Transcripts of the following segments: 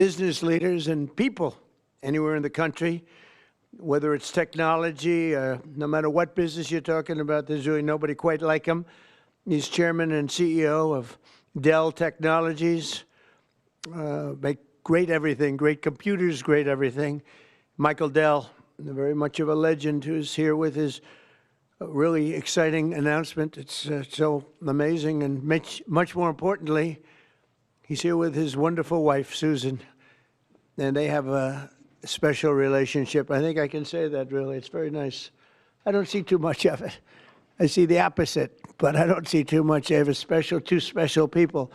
business leaders and people anywhere in the country, whether it's technology, no matter what business you're talking about, there's really nobody quite like him. He's chairman and CEO of Dell Technologies. Make great everything, great computers, great everything. Michael Dell, very much of a legend, who's here with his really exciting announcement. It's so amazing, and much more importantly, he's here with his wonderful wife, Susan, and they have a special relationship. I think I can say that, really. It's very nice. I don't see too much of it. I see the opposite, but I don't see too much. They have two special people,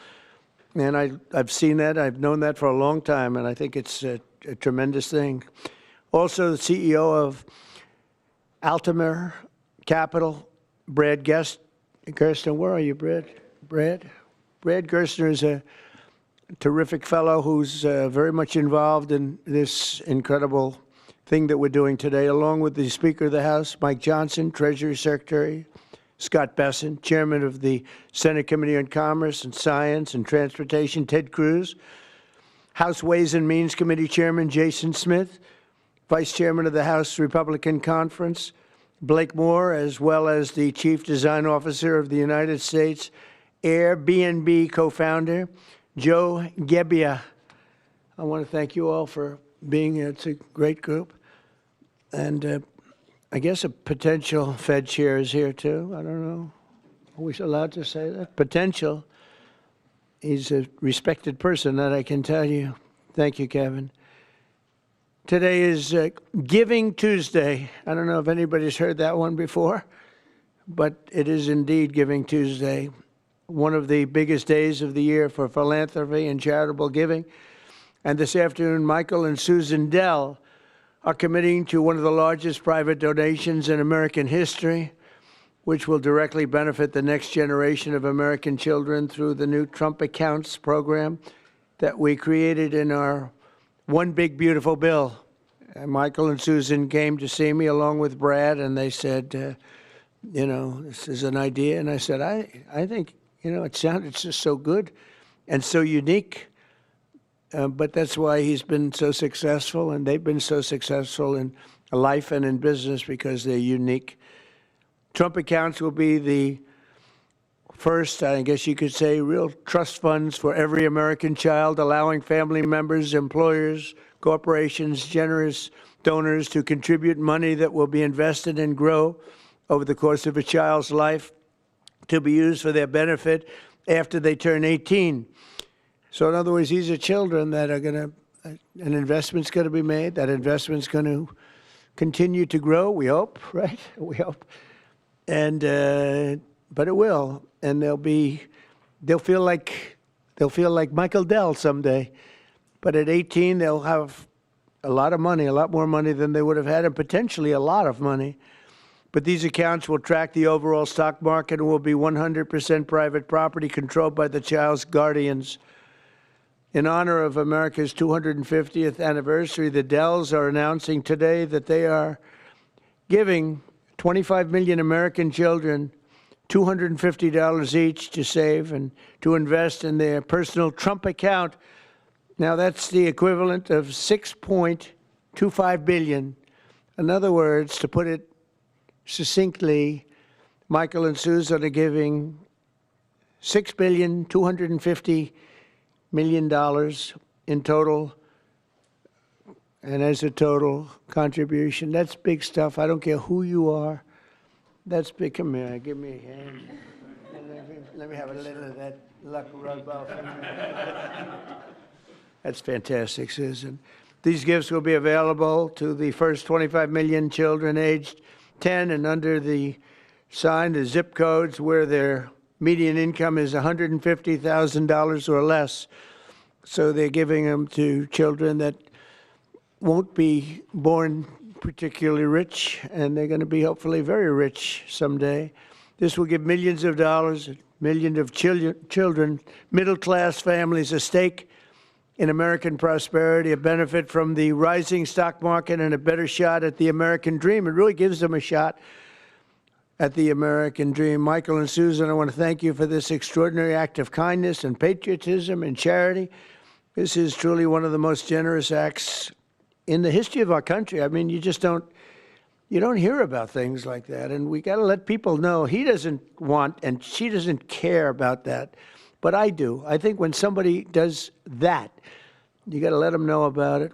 and I've seen that. I've known that for a long time, and I think it's a tremendous thing. Also, the CEO of Altamir Capital, Brad Gerstner. Where are you, Brad? Brad Gerstner is a terrific fellow who's very much involved in this incredible thing that we're doing today, along with the Speaker of the House, Mike Johnson, Treasury Secretary, Scott Besson, Chairman of the Senate Committee on Commerce and Science and Transportation, Ted Cruz, House Ways and Means Committee Chairman Jason Smith, Vice Chairman of the House Republican Conference, Blake Moore, as well as the Chief Design Officer of the United States Airbnb co-founder, Joe Gebbia. I want to thank you all for being here. It's a great group. And I guess a potential Fed chair is here, too. I don't know. Are we allowed to say that? Potential. He's a respected person, that I can tell you. Thank you, Kevin. Today is Giving Tuesday. I don't know if anybody's heard that one before, but it is indeed Giving Tuesday, one of the biggest days of the year for philanthropy and charitable giving. And this afternoon, Michael and Susan Dell are committing to one of the largest private donations in American history, which will directly benefit the next generation of American children through the new Trump Accounts program that we created in our One Big Beautiful Bill. And Michael and Susan came to see me along with Brad, and they said, this is an idea. And I said, I think, it sounded just so good and so unique. But that's why he's been so successful, and they've been so successful in life and in business, because they're unique. Trump Accounts will be the first, I guess you could say, real trust funds for every American child, allowing family members, employers, corporations, generous donors to contribute money that will be invested and grow over the course of a child's life to be used for their benefit after they turn 18. So in other words, these are children that are going to, an investment's going to be made. That investment's going to continue to grow, we hope, right? We hope. And, but it will. And they'll feel like Michael Dell someday. But at 18, they'll have a lot of money, a lot more money than they would have had, and potentially a lot of money. But these accounts will track the overall stock market and will be 100% private property controlled by the child's guardians. In honor of America's 250th anniversary, the Dells are announcing today that they are giving 25 million American children $250 each to save and to invest in their personal Trump account. Now, that's the equivalent of $6.25 billion. In other words, to put it succinctly, Michael and Susan are giving $6.25 billion in total, and as a total contribution. That's big stuff. I don't care who you are. That's big. Come here. Give me a hand. Let me have a little of that luck rub off. That's fantastic, Susan. These gifts will be available to the first 25 million children aged 10 and under the zip codes where their median income is $150,000 or less. So they're giving them to children that won't be born particularly rich, and they're going to be hopefully very rich someday. This will give millions of dollars, millions of children, middle-class families a stake in American prosperity, a benefit from the rising stock market, and a better shot at the American dream. It really gives them a shot at the American dream. Michael and Susan, I want to thank you for this extraordinary act of kindness and patriotism and charity. This is truly one of the most generous acts in the history of our country. I mean, you don't hear about things like that, and we got to let people know he doesn't want and she doesn't care about that, but I do. I think when somebody does that, you got to let them know about it.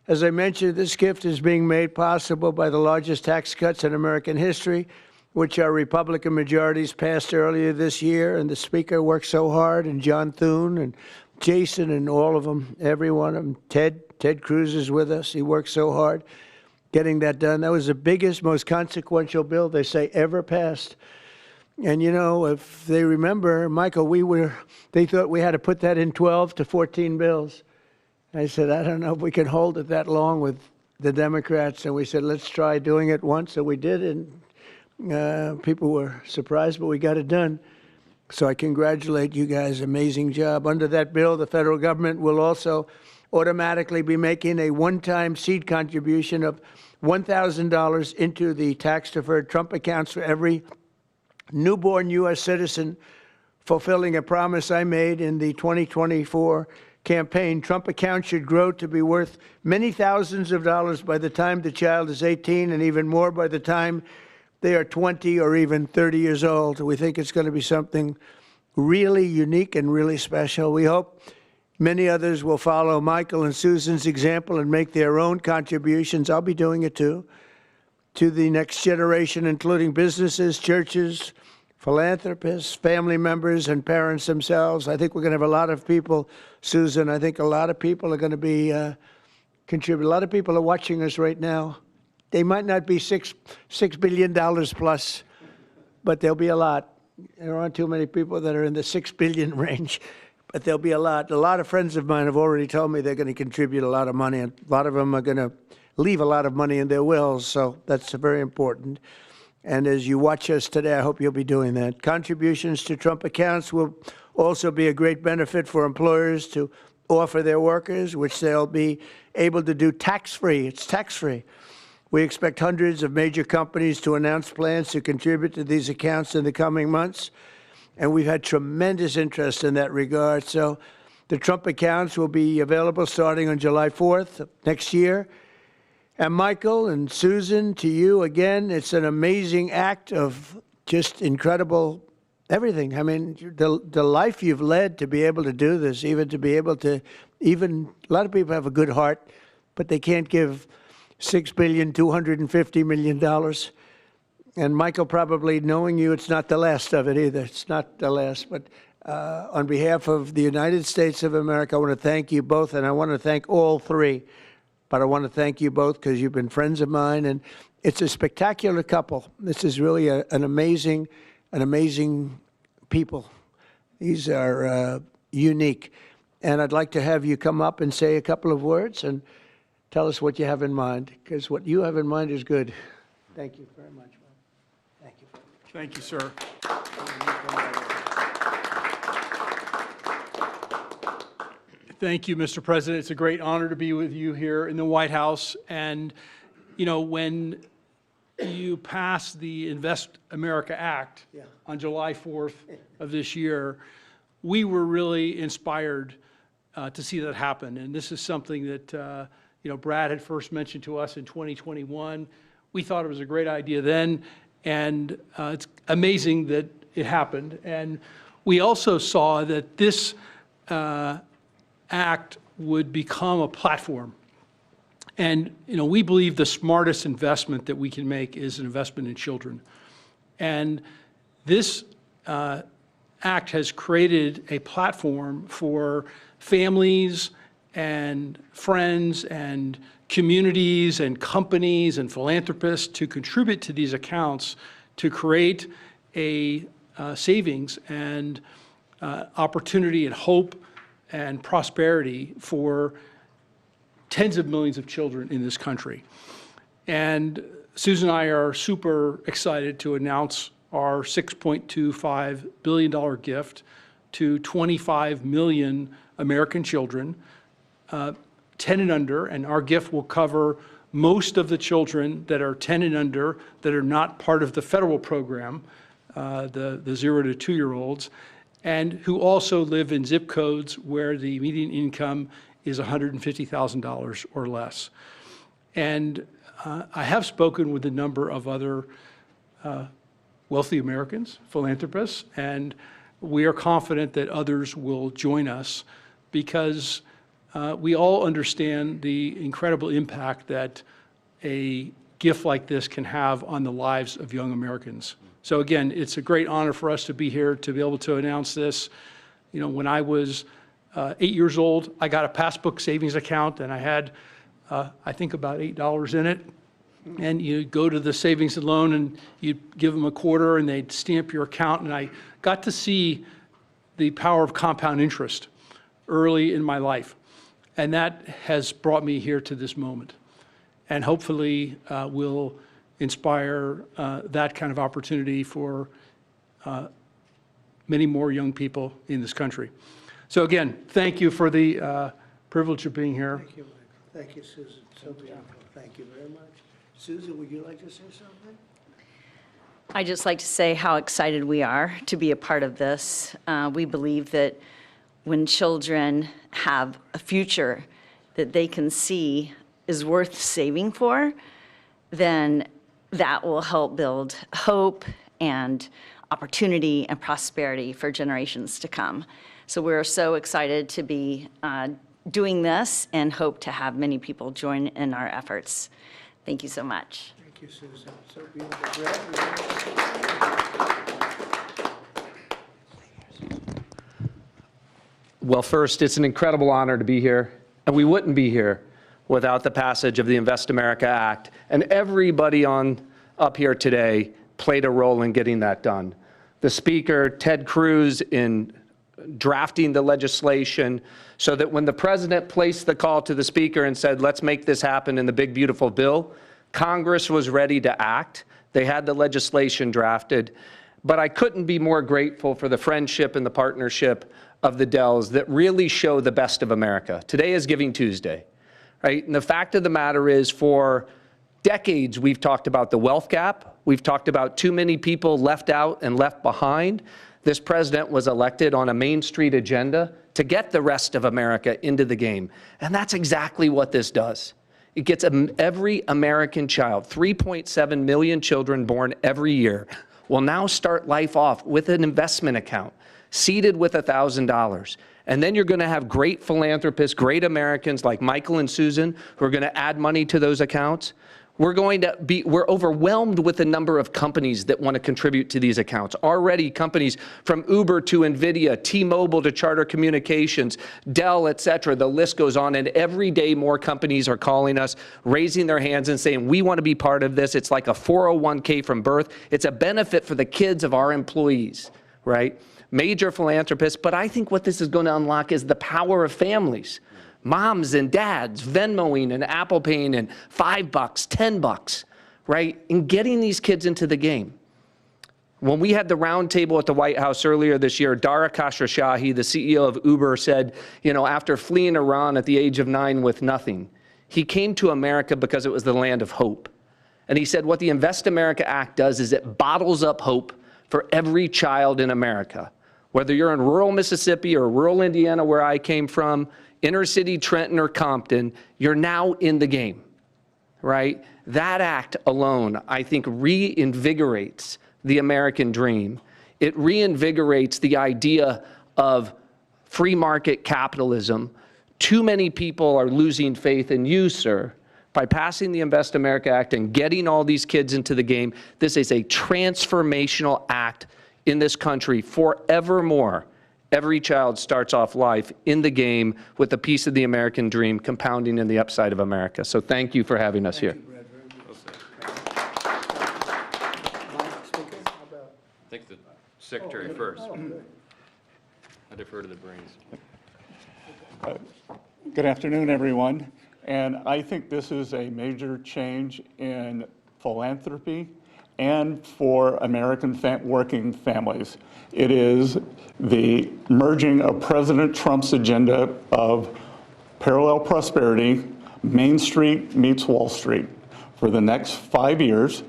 As I mentioned, this gift is being made possible by the largest tax cuts in American history, which our Republican majorities passed earlier this year, and the Speaker worked so hard, and John Thune and Jason and all of them, every one of them. Ted Cruz is with us. He worked so hard getting that done. That was the biggest, most consequential bill they say ever passed. And you know, if they remember, Michael, they thought we had to put that in 12 to 14 bills. I said, I don't know if we can hold it that long with the Democrats. And we said, let's try doing it once. So we did, and people were surprised, but we got it done. So I congratulate you guys. Amazing job. Under that bill, the federal government will also automatically be making a one-time seed contribution of $1,000 into the tax-deferred Trump accounts for every newborn U.S. citizen, fulfilling a promise I made in the 2024 campaign. Trump accounts should grow to be worth many thousands of dollars by the time the child is 18, and even more by the time they are 20 or even 30 years old. We think it's going to be something really unique and really special. We hope many others will follow Michael and Susan's example and make their own contributions. I'll be doing it too, to the next generation, including businesses, churches, philanthropists, family members, and parents themselves. I think we're going to have a lot of people, Susan. I think a lot of people are going to be contribute. A lot of people are watching us right now. They might not be $6 billion plus, but there'll be a lot. There aren't too many people that are in the 6 billion range, but there'll be a lot. A lot of friends of mine have already told me they're going to contribute a lot of money, and a lot of them are going to leave a lot of money in their wills, so that's very important. And as you watch us today, I hope you'll be doing that. Contributions to Trump accounts will also be a great benefit for employers to offer their workers, which they'll be able to do tax-free. It's tax-free. We expect hundreds of major companies to announce plans to contribute to these accounts in the coming months, and we've had tremendous interest in that regard. So the Trump accounts will be available starting on July 4th next year. And Michael and Susan, to you again, it's an amazing act of just incredible everything. I mean, the life you've led to be able to do this, even to be able to, a lot of people have a good heart, but they can't give $6.25 billion. And Michael, probably knowing you, it's not the last of it either. It's not the last. But on behalf of the United States of America, I want to thank you both, and I want to thank all three. But I want to thank you both because you've been friends of mine, and it's a spectacular couple. This is really an amazing people. These are unique. And I'd like to have you come up and say a couple of words and tell us what you have in mind, because what you have in mind is good. Thank you very much. Thank you. Thank you, sir. Thank you, Mr. President. It's a great honor to be with you here in the White House. And, you know, when you passed the Invest America Act on July 4th of this year, we were really inspired to see that happen. And this is something that, you know, Brad had first mentioned to us in 2021. We thought it was a great idea then, and it's amazing that it happened. And we also saw that this act would become a platform. And, you know, we believe the smartest investment that we can make is an investment in children. And this act has created a platform for families and friends and communities and companies and philanthropists to contribute to these accounts to create a savings and opportunity and hope and prosperity for tens of millions of children in this country. And Susan and I are super excited to announce our $6.25 billion gift to 25 million American children, 10 and under, and our gift will cover most of the children that are 10 and under that are not part of the federal program, the 0 to 2-year-olds. and who also live in zip codes where the median income is $150,000 or less. And I have spoken with a number of other wealthy Americans, philanthropists, and we are confident that others will join us because we all understand the incredible impact that a gift like this can have on the lives of young Americans. So again, it's a great honor for us to be here to be able to announce this. You know, when I was 8 years old, I got a passbook savings account and I had, I think about $8 in it. And you go to the savings and loan and you give them a quarter and they'd stamp your account. And I got to see the power of compound interest early in my life. And that has brought me here to this moment. And hopefully will inspire that kind of opportunity for many more young people in this country. So again, thank you for the privilege of being here. Thank you, Michael. Thank you, Susan. So beautiful. Thank you very much. Susan, would you like to say something? I'd just like to say how excited we are to be a part of this. We believe that when children have a future that they can see is worth saving for, then that will help build hope and opportunity and prosperity for generations to come. So we're so excited to be doing this and hope to have many people join in our efforts. Thank you so much. Thank you, Susan. So beautiful. Brad, Well, first, it's an incredible honor to be here, and we wouldn't be here without the passage of the Invest America Act. And everybody up here today played a role in getting that done. The Speaker, Ted Cruz, in drafting the legislation so that when the President placed the call to the Speaker and said, let's make this happen in the big, beautiful bill, Congress was ready to act. They had the legislation drafted. But I couldn't be more grateful for the friendship and the partnership of the Dells that really show the best of America. Today is Giving Tuesday, right? And the fact of the matter is, for decades, we've talked about the wealth gap. We've talked about too many people left out and left behind. This president was elected on a Main Street agenda to get the rest of America into the game. And that's exactly what this does. It gets every American child, 3.7 million children born every year, will now start life off with an investment account, seeded with $1,000. And then you're going to have great philanthropists, great Americans like Michael and Susan who are going to add money to those accounts. We're overwhelmed with the number of companies that want to contribute to these accounts. Already companies from Uber to NVIDIA, T-Mobile to Charter Communications, Dell, et cetera, the list goes on. And every day more companies are calling us, raising their hands and saying, we want to be part of this. It's like a 401k from birth. It's a benefit for the kids of our employees, right? Major philanthropists. But I think what this is going to unlock is the power of families. Moms and dads Venmoing and Apple Paying and $5, $10, right? And getting these kids into the game. When we had the roundtable at the White House earlier this year, Dara Khosrowshahi, the CEO of Uber, said, you know, after fleeing Iran at the age of 9 with nothing, he came to America because it was the land of hope. And he said what the Invest America Act does is it bottles up hope for every child in America. Whether you're in rural Mississippi or rural Indiana, where I came from, inner city Trenton or Compton, you're now in the game, right? That act alone, I think, reinvigorates the American dream. It reinvigorates the idea of free market capitalism. Too many people are losing faith in you, sir. By passing the Invest America Act and getting all these kids into the game, this is a transformational act in this country forevermore. Every child starts off life in the game with a piece of the American dream compounding in the upside of America. So thank you for having us here. I think the secretary first. I defer to the brains. Good afternoon, everyone. And I think this is a major change in philanthropy and for American working families. It is the merging of President Trump's agenda of parallel prosperity, Main Street meets Wall Street. For the next 5 years,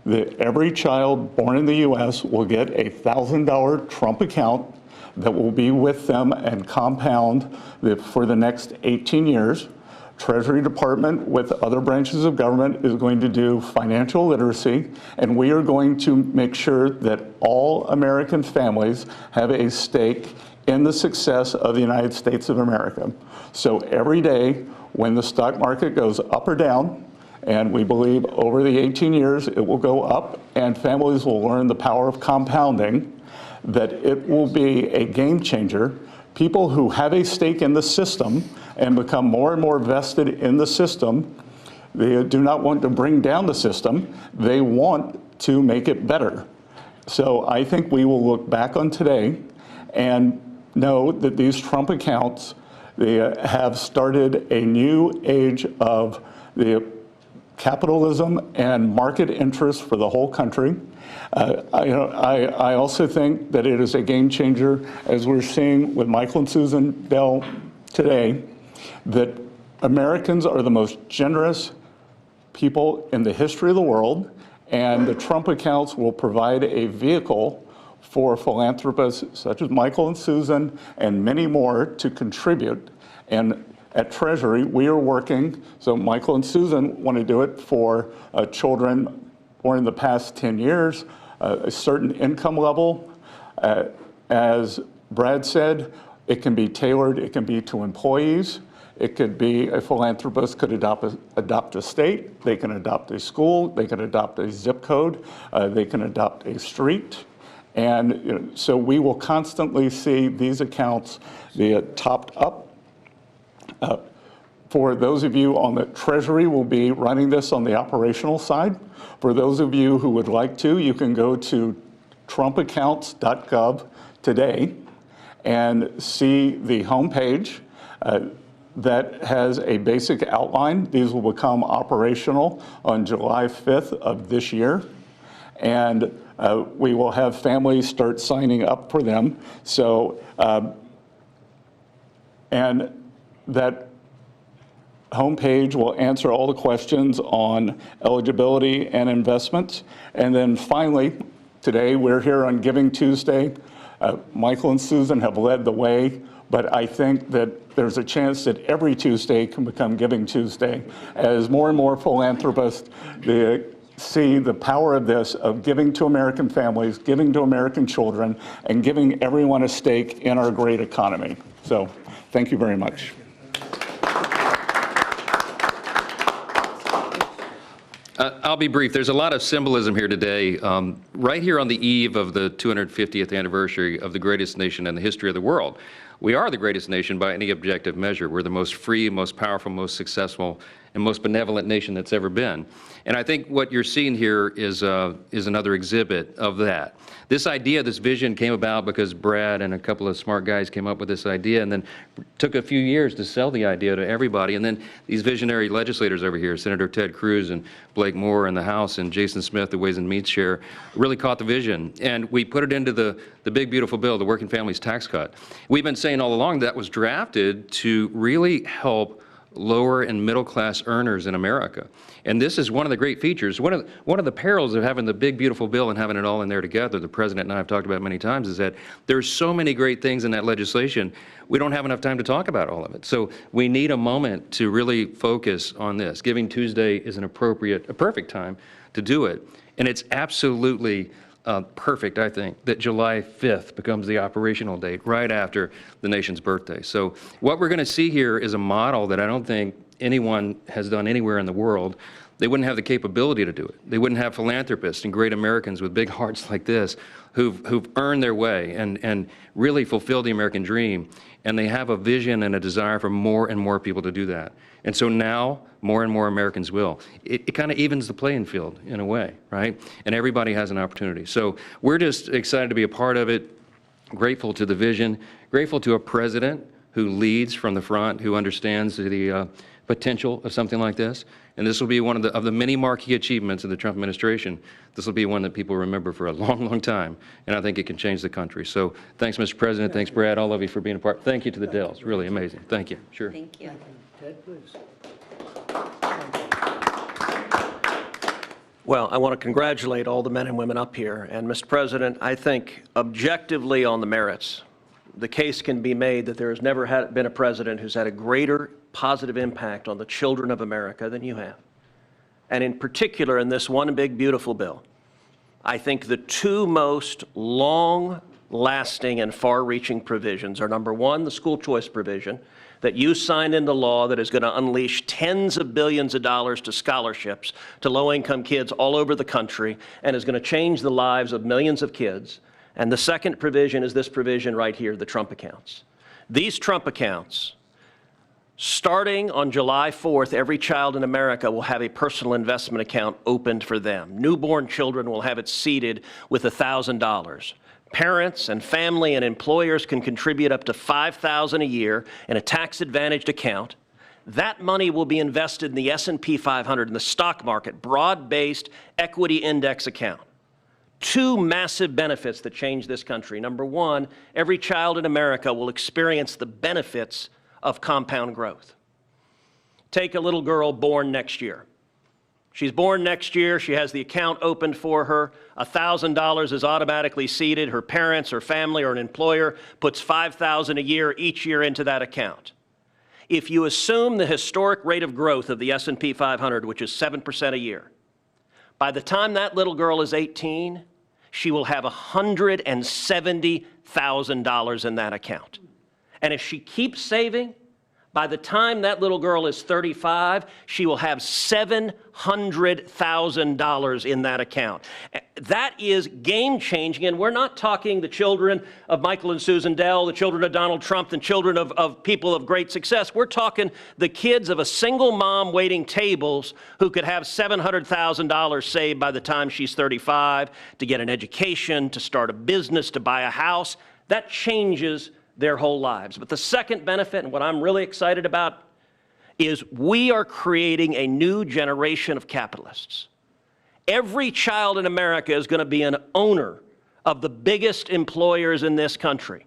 every child born in the U.S. will get a $1,000 Trump account that will be with them and compound for the next 18 years. Treasury Department with other branches of government is going to do financial literacy, and we are going to make sure that all American families have a stake in the success of the United States of America. So every day when the stock market goes up or down, and we believe over the 18 years it will go up and families will learn the power of compounding, that it will be a game changer. People who have a stake in the system and become more and more vested in the system, they do not want to bring down the system, they want to make it better. So I think we will look back on today and know that these Trump accounts, they have started a new age of the capitalism and market interest for the whole country. I also think that it is a game changer, as we're seeing with Michael and Susan Dell today, that Americans are the most generous people in the history of the world, and the Trump accounts will provide a vehicle for philanthropists such as Michael and Susan and many more to contribute. And at Treasury, we are working, so Michael and Susan want to do it for children born in the past 10 years, a certain income level. As Brad said, it can be tailored, it can be to employees. It could be a philanthropist could adopt a state, they can adopt a school, they can adopt a zip code, they can adopt a street. And so we will constantly see these accounts be topped up. For those of you on the Treasury, will be running this on the operational side. For those of you who would like to, you can go to trumpaccounts.gov today and see the homepage that has a basic outline. These will become operational on July 5th of this year. And we will have families start signing up for them. So, and that homepage will answer all the questions on eligibility and investments. And then finally, today we're here on Giving Tuesday. Michael and Susan have led the way, but I think that there's a chance that every Tuesday can become Giving Tuesday as more and more philanthropists see the power of this, of giving to American families, giving to American children, and giving everyone a stake in our great economy. So thank you very much. I'll be brief. There's a lot of symbolism here today. Right here on the eve of the 250th anniversary of the greatest nation in the history of the world. We are the greatest nation by any objective measure. We're the most free, most powerful, most successful, and most benevolent nation that's ever been. And I think what you're seeing here is another exhibit of that. This idea, this vision came about because Brad and a couple of smart guys came up with this idea, and then took a few years to sell the idea to everybody. And then these visionary legislators over here, Senator Ted Cruz and Blake Moore in the House and Jason Smith, the Ways and Means Chair, really caught the vision. And we put it into the big, beautiful bill, the Working Families Tax Cut. We've been saying all along that was drafted to really help lower and middle class earners in America. And this is one of the great features. One of the perils of having the big, beautiful bill and having it all in there together, the President and I have talked about many times, is that there's so many great things in that legislation, we don't have enough time to talk about all of it. So we need a moment to really focus on this. Giving Tuesday is a perfect time to do it. And it's absolutely perfect, I think, that July 5th becomes the operational date right after the nation's birthday. So what we're going to see here is a model that I don't think anyone has done anywhere in the world. They wouldn't have the capability to do it. They wouldn't have philanthropists and great Americans with big hearts like this who've earned their way and really fulfilled the American dream. And they have a vision and a desire for more and more people to do that. And so now, more and more Americans will. It kind of evens the playing field in a way, right? And everybody has an opportunity. So we're just excited to be a part of it, grateful to the vision, grateful to a president who leads from the front, who understands the potential of something like this. And this will be one of the many marquee achievements of the Trump administration. This will be one that people remember for a long, long time. And I think it can change the country. So thanks, Mr. President. Thanks, Brad, all of you for being a part. Thank you to the Dells. Really amazing. Thank you. Sure. Thank you. Ted, please. Well, I want to congratulate all the men and women up here. And, Mr. President, I think objectively on the merits, the case can be made that there has never been a president who's had a greater positive impact on the children of America than you have. And in particular, in this one big, beautiful bill, I think the two most long-lasting and far-reaching provisions are, number one, the school choice provision that you signed into law that is going to unleash tens of billions of dollars to scholarships to low-income kids all over the country and is going to change the lives of millions of kids. And the second provision is this provision right here, the Trump accounts. These Trump accounts, starting on July 4th, every child in America will have a personal investment account opened for them. Newborn children will have it seeded with $1,000. Parents and family and employers can contribute up to $5,000 a year in a tax-advantaged account. That money will be invested in the S&P 500 in the stock market, broad-based equity index account. Two massive benefits that change this country. Number one, every child in America will experience the benefits of compound growth. Take a little girl born next year. She's born next year. She has the account opened for her. $1,000 is automatically seeded. Her parents, her family, or an employer puts $5,000 a year each year into that account. If you assume the historic rate of growth of the S&P 500, which is 7% a year, by the time that little girl is 18, she will have $170,000 in that account. And if she keeps saving, by the time that little girl is 35, she will have $700,000 in that account. That is game-changing, and we're not talking the children of Michael and Susan Dell, the children of Donald Trump, the children of people of great success. We're talking the kids of a single mom waiting tables who could have $700,000 saved by the time she's 35 to get an education, to start a business, to buy a house. That changes their whole lives. But the second benefit, and what I'm really excited about, is we are creating a new generation of capitalists. Every child in America is going to be an owner of the biggest employers in this country.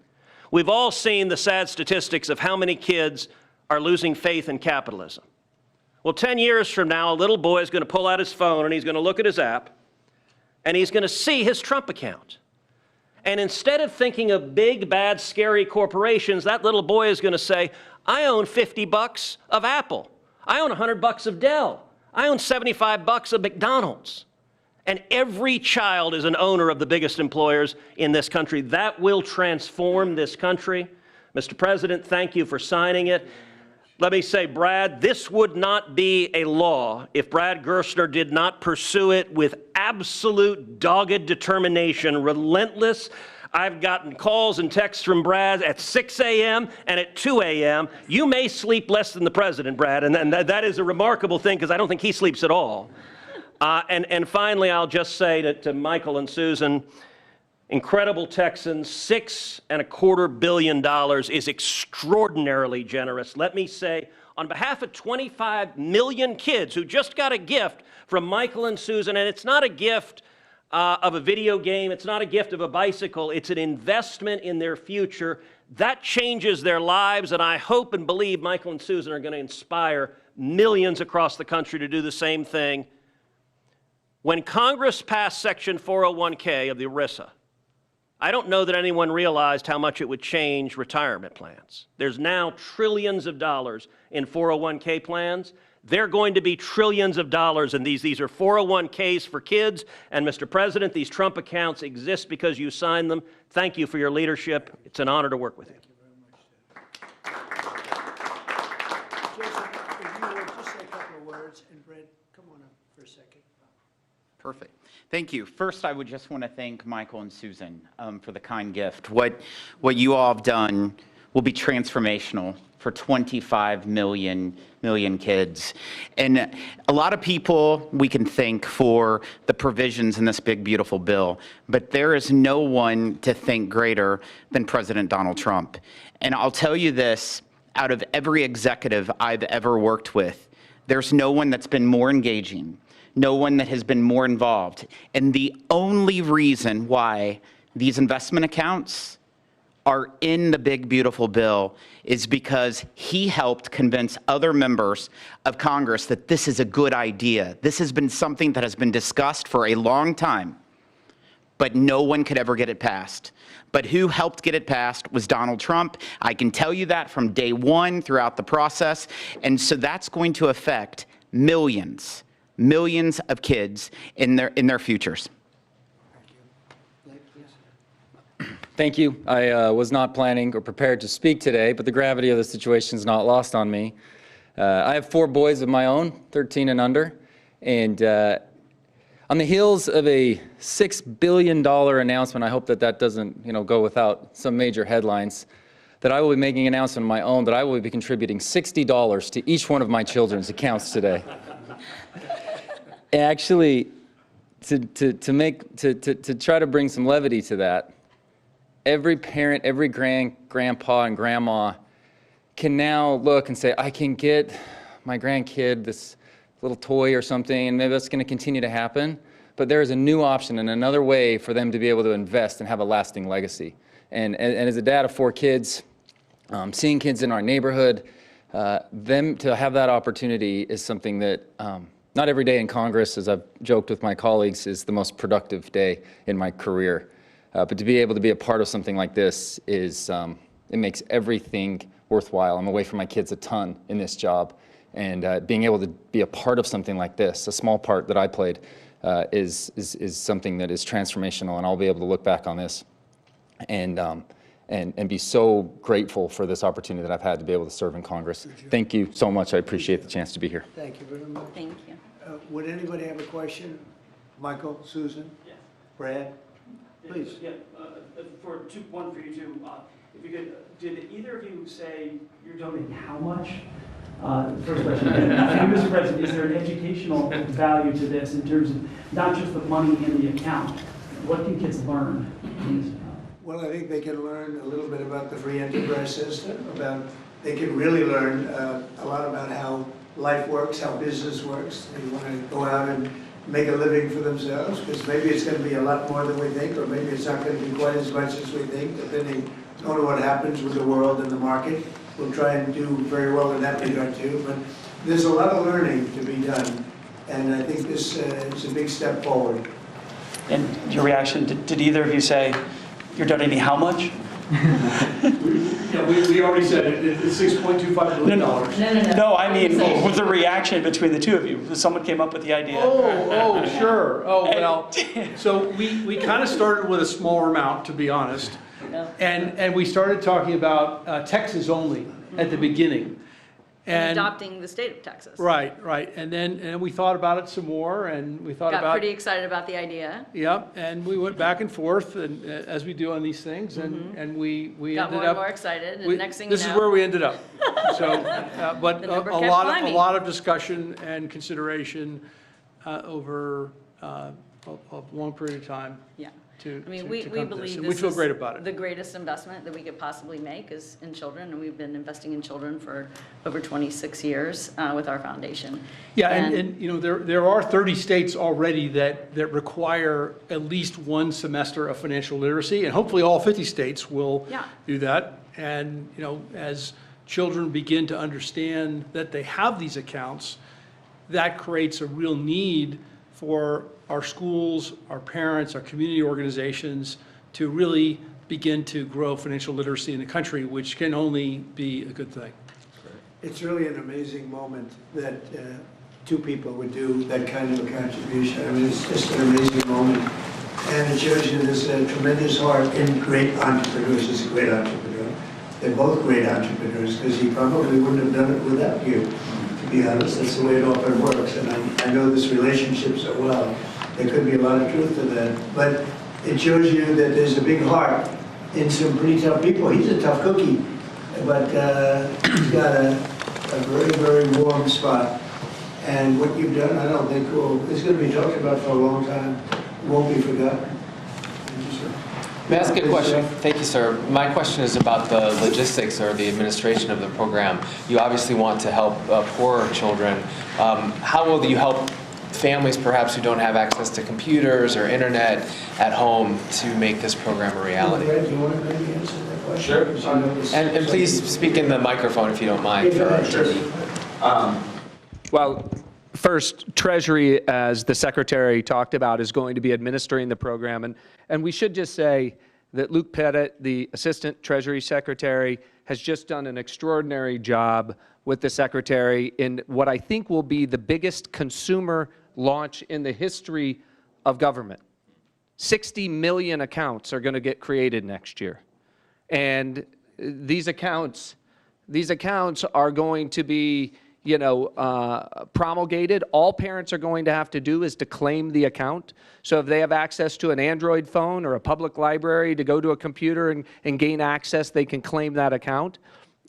We've all seen the sad statistics of how many kids are losing faith in capitalism. Well, 10 years from now, a little boy is going to pull out his phone and he's going to look at his app and he's going to see his Trump account. And instead of thinking of big, bad, scary corporations, that little boy is going to say, I own $50 of Apple. I own $100 of Dell. I own $75 of McDonald's. And every child is an owner of the biggest employers in this country. That will transform this country. Mr. President, thank you for signing it. Let me say, Brad, this would not be a law if Brad Gerstner did not pursue it with absolute dogged determination, relentless. I've gotten calls and texts from Brad at 6 a.m. and at 2 a.m. You may sleep less than the president, Brad, and that is a remarkable thing because I don't think he sleeps at all. And finally, I'll just say to Michael and Susan, incredible Texans, $6.25 billion is extraordinarily generous. Let me say, on behalf of 25 million kids who just got a gift from Michael and Susan, and it's not a gift of a video game, it's not a gift of a bicycle, it's an investment in their future. That changes their lives, and I hope and believe Michael and Susan are going to inspire millions across the country to do the same thing. When Congress passed Section 401k of the ERISA, I don't know that anyone realized how much it would change retirement plans. There's now trillions of dollars in 401k plans. They're going to be trillions of dollars in these. These are 401ks for kids. And Mr. President, these Trump accounts exist because you signed them. Thank you for your leadership. It's an honor to work with you. Jason, if you would just say a couple of words, and Brent, come on up for a second. Perfect. Thank you. First, I would just want to thank Michael and Susan for the kind gift. What you all have done will be transformational for 25 million kids. And a lot of people we can thank for the provisions in this big, beautiful bill, but there is no one to thank greater than President Donald Trump. And I'll tell you this, out of every executive I've ever worked with, there's no one that's been more engaging, no one that has been more involved. And the only reason why these investment accounts are in the big, beautiful bill is because he helped convince other members of Congress that this is a good idea. This has been something that has been discussed for a long time, but no one could ever get it passed. But who helped get it passed was Donald Trump. I can tell you that from day one throughout the process. And so that's going to affect millions of kids in their futures. Thank you. I was not planning or prepared to speak today, but the gravity of the situation is not lost on me. I have 4 boys of my own, 13 and under, and on the heels of a $6 billion announcement, I hope that doesn't go without some major headlines, that I will be making an announcement of my own that I will be contributing $60 to each one of my children's accounts today. Actually, to try to bring some levity to that, every parent, every grandpa and grandma can now look and say, I can get my grandkid this little toy or something, and maybe that's going to continue to happen. But there is a new option and another way for them to be able to invest and have a lasting legacy. And as a dad of 4 kids, seeing kids in our neighborhood, them to have that opportunity is something that not every day in Congress, as I've joked with my colleagues, is the most productive day in my career. But to be able to be a part of something like this is, it makes everything worthwhile. I'm away from my kids a ton in this job, and being able to be a part of something like this, a small part that I played, is something that is transformational, and I'll be able to look back on this and be so grateful for this opportunity that I've had to be able to serve in Congress. Thank you so much. I appreciate the chance to be here. Thank you very much. Thank you. Would anybody have a question? Michael, Susan? Yeah. Brad? Please. Yeah, one for you too. If you could, did either of you say you're donating how much? First question. And Mr. President, is there an educational value to this in terms of not just the money in the account? What can kids learn in this account? Well, I think they can learn a little bit about the free enterprise system, they can really learn a lot about how life works, how business works. They want to go out and make a living for themselves, because maybe it's going to be a lot more than we think, or maybe it's not going to be quite as much as we think, depending on what happens with the world and the market. We'll try and do very well in that regard too, but there's a lot of learning to be done, and I think this is a big step forward. And your reaction, did either of you say you're donating how much? Yeah, we already said it, it's $6.25 billion. No, I mean, with the reaction between the two of you, someone came up with the idea. Oh, sure. Oh, well, so we kind of started with a smaller amount, to be honest. And we started talking about Texas only at the beginning. And adopting the state of Texas. Right. And then we thought about it some more, and we thought Got pretty excited about the idea. Yep, and we went back and forth, and as we do on these things, and we Got ended more up. and more excited, and next thing you know. This is where we ended up. So, but The a number kept lot climbing. of discussion and consideration over a long period of time. Yeah. To I mean, come we to believe this, and this we feel is great about it. the greatest investment that we could possibly make is in children, and we've been investing in children for over 26 years with our foundation. Yeah, and you know, there are 30 states already that require at least one semester of financial literacy, and hopefully all 50 states will do that. And you know, as children begin to understand that they have these accounts, that creates a real need for our schools, our parents, our community organizations to really begin to grow financial literacy in the country, which can only be a good thing. It's really an amazing moment that 2 people would do that kind of a contribution. I mean, it's just an amazing moment. And it shows you there's a tremendous heart in great entrepreneurs. He's a great entrepreneur. They're both great entrepreneurs, because he probably wouldn't have done it without you, to be honest. That's the way it often works. And I know this relationship so well. There could be a lot of truth to that. But it shows you that there's a big heart in some pretty tough people. He's a tough cookie, but he's got a very, very warm spot. And what you've done, I don't think it's going to be talked about for a long time. It won't be forgotten. May I ask a question? Thank you, sir. My question is about the logistics or the administration of the program. You obviously want to help poorer children. How will you help families perhaps who don't have access to computers or internet at home to make this program a reality? Brad, do you want to maybe answer that question? Sure. And please speak in the microphone if you don't mind for our attorney. Well, First, Treasury, as the Secretary talked about, is going to be administering the program. And we should just say that Luke Pettit, the Assistant Treasury Secretary, has just done an extraordinary job with the Secretary in what I think will be the biggest consumer launch in the history of government. 60 million accounts are going to get created next year. And these accounts are going to be promulgated. All parents are going to have to do is to claim the account. So if they have access to an Android phone or a public library to go to a computer and gain access, they can claim that account.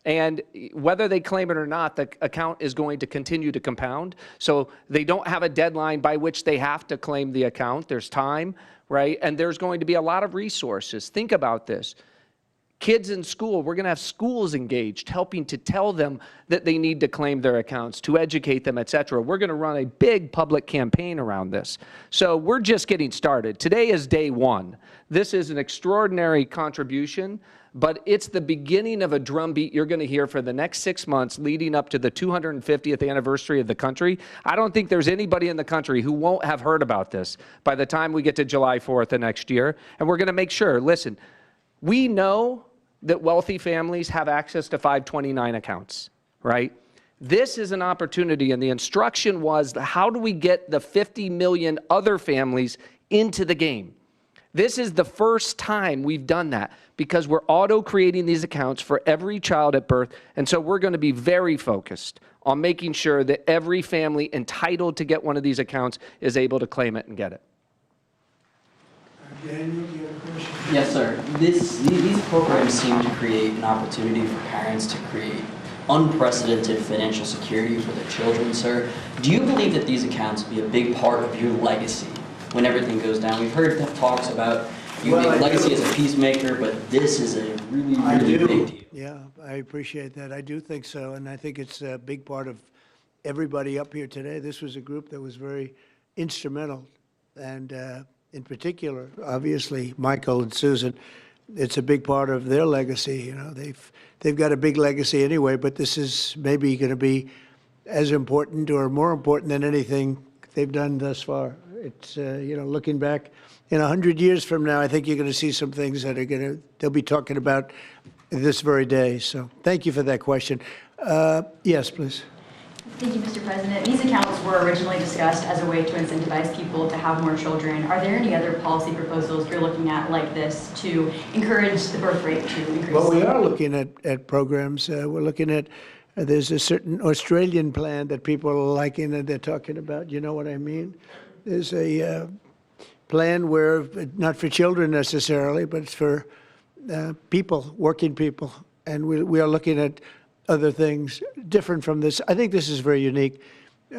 And whether they claim it or not, the account is going to continue to compound. So they don't have a deadline by which they have to claim the account. There's time, right? And there's going to be a lot of resources. Think about this. Kids in school, we're going to have schools engaged, helping to tell them that they need to claim their accounts, to educate them, et cetera. We're going to run a big public campaign around this. So we're just getting started. Today is day one. This is an extraordinary contribution, but it's the beginning of a drumbeat you're going to hear for the next 6 months leading up to the 250th anniversary of the country. I don't think there's anybody in the country who won't have heard about this by the time we get to July 4th of next year. And we're going to make sure, listen, we know that wealthy families have access to 529 accounts, right? This is an opportunity, and the instruction was, how do we get the 50 million other families into the game? This is the first time we've done that because we're auto-creating these accounts for every child at birth, and so we're going to be very focused on making sure that every family entitled to get one of these accounts is able to claim it and get it. Daniel, do you have a question? Yes, sir. These programs seem to create an opportunity for parents to create unprecedented financial security for their children, sir. Do you believe that these accounts will be a big part of your legacy when everything goes down? We've heard talks about you make legacy as a peacemaker, but this is a really big deal. Yeah, I appreciate that. I do think so, and I think it's a big part of everybody up here today. This was a group that was very instrumental, and in particular, obviously, Michael and Susan, it's a big part of their legacy. They've got a big legacy anyway, but this is maybe going to be as important or more important than anything they've done thus far. It's looking back in 100 years from now, I think you're going to see some things that they'll be talking about this very day. So thank you for that question. Yes, please. Thank you, Mr. President. These accounts were originally discussed as a way to incentivize people to have more children. Are there any other policy proposals you're looking at like this to encourage the birth rate to increase? Well, we are looking at programs. We're looking at, there's a certain Australian plan that people are liking and they're talking about. You know what I mean? There's a plan where, not for children necessarily, but it's for people, working people. And we are looking at other things different from this. I think this is very unique,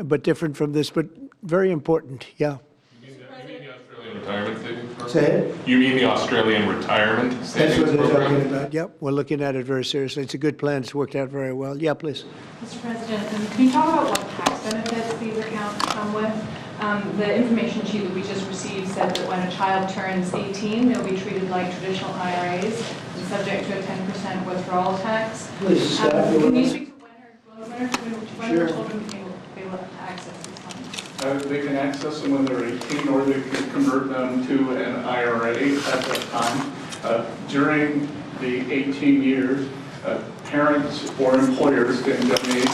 but different from this, but very important. Yeah. You mean the Australian retirement savings program? Say it? You mean the Australian retirement savings program? That's what they're talking about. Yep, we're looking at it very seriously. It's a good plan. It's worked out very well. Yeah, please. Mr. President, can you talk about what tax benefits these accounts come with? The information sheet that we just received said that when a child turns 18, they'll be treated like traditional IRAs and subject to a 10% withdrawal tax. Please, can you speak to when her children became able to access these funds? They can access them when they're 18, or they can convert them to an IRA at that time. During the 18 years, parents or employers can donate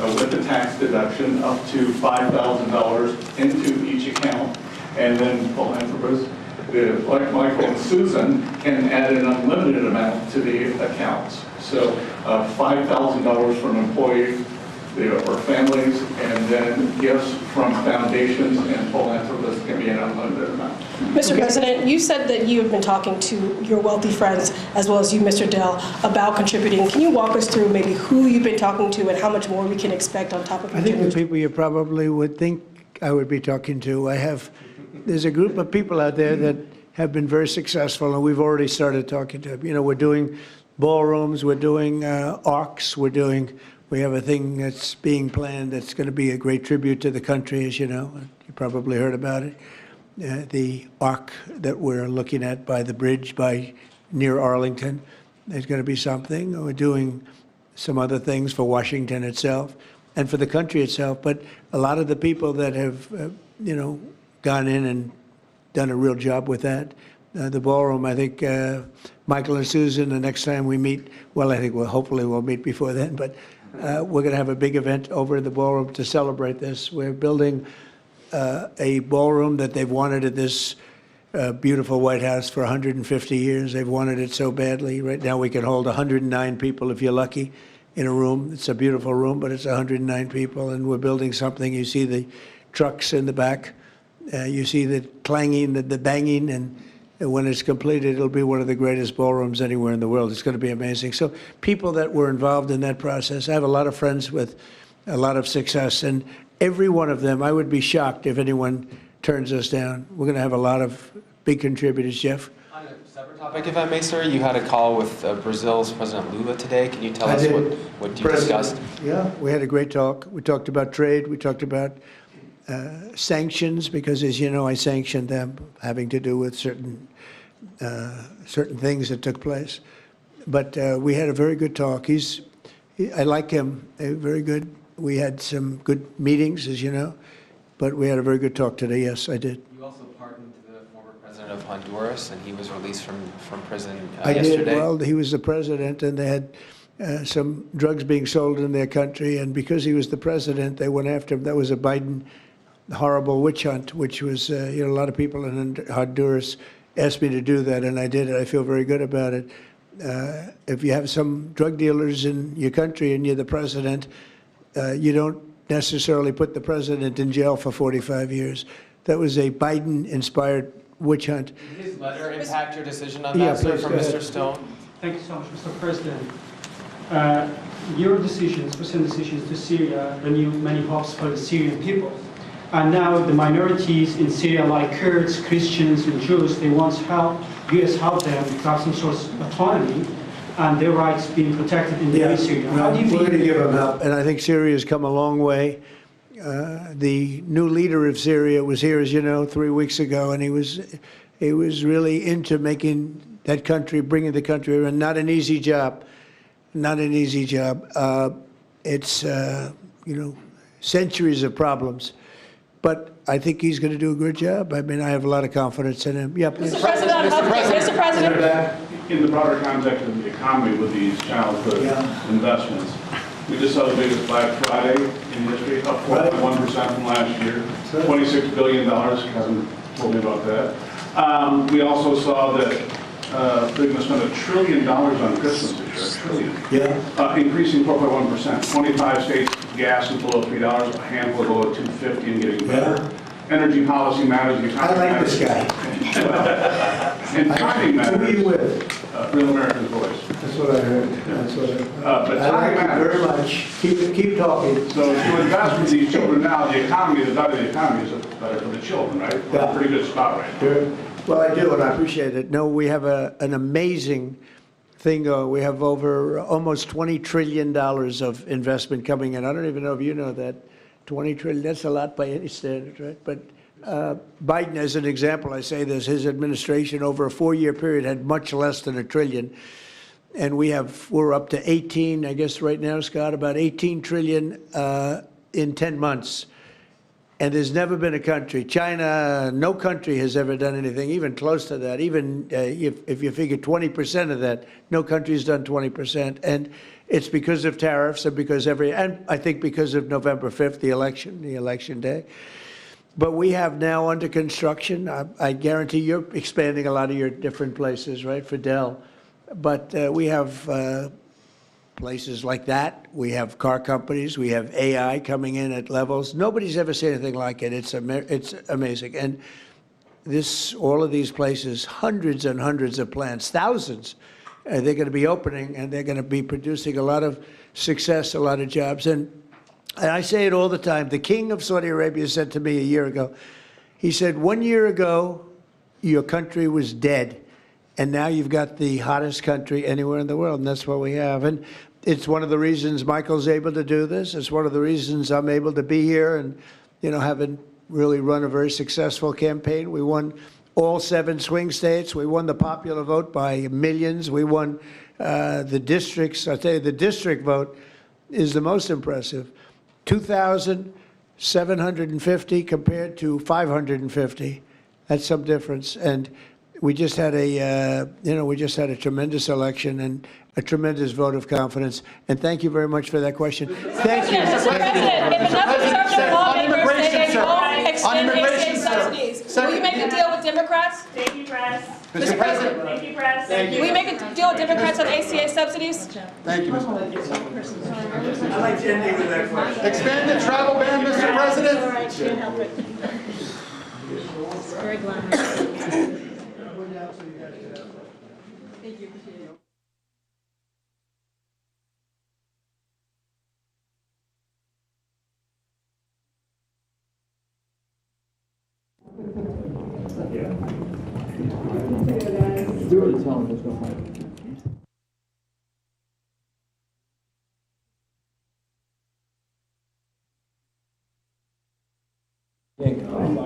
with the tax deduction up to $5,000 into each account, and then philanthropists, like Michael and Susan, can add an unlimited amount to the accounts. So $5,000 from employees or families, and then gifts from foundations and philanthropists can be an unlimited amount. Mr. President, you said that you have been talking to your wealthy friends, as well as you, Mr. Dell, about contributing. Can you walk us through maybe who you've been talking to and how much more we can expect on top of I think the people you probably would think I would be talking to. There's a group of people out there that have been very successful, and we've already started talking to them. We're doing ballrooms, we're doing arcs, we have a thing that's being planned that's going to be a great tribute to the country, as you know. You probably heard about it. The arc that we're looking at by the bridge near Arlington, there's going to be something. We're doing some other things for Washington itself. and for the country itself. But a lot of the people that have, gone in and done a real job with that. The ballroom, I think Michael and Susan, the next time we meet, well, I think hopefully we'll meet before then, but we're going to have a big event over in the ballroom to celebrate this. We're building a ballroom that they've wanted at this beautiful White House for 150 years. They've wanted it so badly. Right now we can hold 109 people if you're lucky in a room. It's a beautiful room, but it's 109 people, and we're building something. You see the trucks in the back. You see the clanging, the banging, and when it's completed, it'll be one of the greatest ballrooms anywhere in the world. It's going to be amazing. So people that were involved in that process, I have a lot of friends with a lot of success, and every one of them, I would be shocked if anyone turns us down. We're going to have a lot of big contributors, Jeff. On a separate topic, if I may, sir, you had a call with Brazil's President Lula today. Can you tell us what you discussed? Yeah, we had a great talk. We talked about trade. We talked about sanctions, because, as you know, I sanctioned them, having to do with certain things that took place. But we had a very good talk. I like him. Very good. We had some good meetings, as you know, but we had a very good talk today. Yes, I did. You also pardoned the former president of Honduras, and he was released from prison I yesterday. did. Well, he was the president, and they had some drugs being sold in their country, and because he was the president, they went after him. That was a Biden horrible witch hunt, which was, a lot of people in Honduras asked me to do that, and I did it. I feel very good about it. If you have some drug dealers in your country and you're the president, you don't necessarily put the president in jail for 45 years. That was a Biden-inspired witch hunt. Did his letter impact your decision on that, sir, from Mr. Stone? Thank you so much, Mr. President. Your decisions, recent decisions to Syria, renewed many hopes for the Syrian people. And now the minorities in Syria, like Kurds, Christians, and Jews, they want help. U.S. help them to have some sort of autonomy and their rights being protected in the Syria. How do you We're going to view give them help, and I think Syria has come a long way. The new leader of Syria was here, as you know, 3 weeks ago, and he was really into making that country, bringing the country around. Not an easy job. Not an easy job. It's, centuries of problems. But I think he's going to do a good job. I mean, I have a lot of confidence in him. Yeah, please. Mr. President. In the broader context of the economy with these childhood investments, we just saw the biggest Black Friday in history, up 4.1% from last year, $26 billion. Hasn't told me about that. We also saw that they're going to spend $1 trillion on Christmas this year, $1 trillion. Yeah. Increasing 4.1%. 25 states, gas is below $3, a handful below $2.50 and getting better. Energy policy matters. The economy I like matters. this guy. And timing matters. Who are you with? Real American Voice. That's what I heard. That's what I heard. But I like timing you very matters. much. Keep talking. So if you invest in these children now, the better the economy is, the better for the children, right? We're in a pretty good spot right now. Sure. Well, I do, and I appreciate it. No, we have an amazing thing. We have over almost $20 trillion of investment coming in. I don't even know if you know that. 20 trillion, that's a lot by any standard, right? But Biden, as an example, I say this, his administration over a 4-year period had much less than $1 trillion. And we're up to 18, I guess right now, Scott, about 18 trillion in 10 months. And there's never been a country, China, no country has ever done anything even close to that. Even if you figure 20% of that, no country's done 20%. And it's because of tariffs and and I think because of November 5th, the election day. But we have now under construction, I guarantee you're expanding a lot of your different places, right, for Dell. But we have places like that. We have car companies. We have AI coming in at levels. Nobody's ever seen anything like it. It's amazing. And all of these places, hundreds and hundreds of plants, thousands, they're going to be opening, and they're going to be producing a lot of success, a lot of jobs. And I say it all the time. The king of Saudi Arabia said to me a year ago, he said, 1 year ago, your country was dead. And now you've got the hottest country anywhere in the world, and that's what we have. And it's one of the reasons Michael's able to do this. It's one of the reasons I'm able to be here and, having really run a very successful campaign. We won all 7 swing states. We won the popular vote by millions. We won the districts. I'll tell you, the district vote is the most impressive. 2,750 compared to 550. That's some difference. And we just had a, we just had a tremendous election and a tremendous vote of confidence. And thank you very much for that question. Thank you. Mr. President, if enough conservative lawmakers say they won't extend ACA subsidies, will you make a deal with Democrats? Thank you, press. Mr. President, Thank you, press. will you make a deal with Democrats on ACA subsidies? Thank you, Mr. I'd like to end with that question. Expanded travel ban, Mr. President. All right, can't help it. Very glamorous.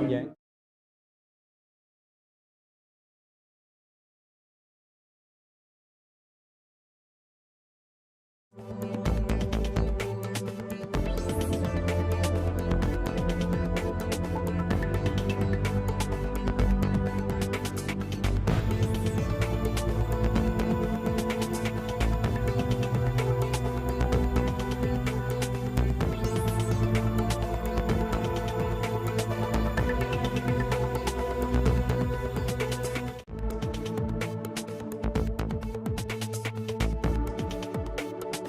Yeah.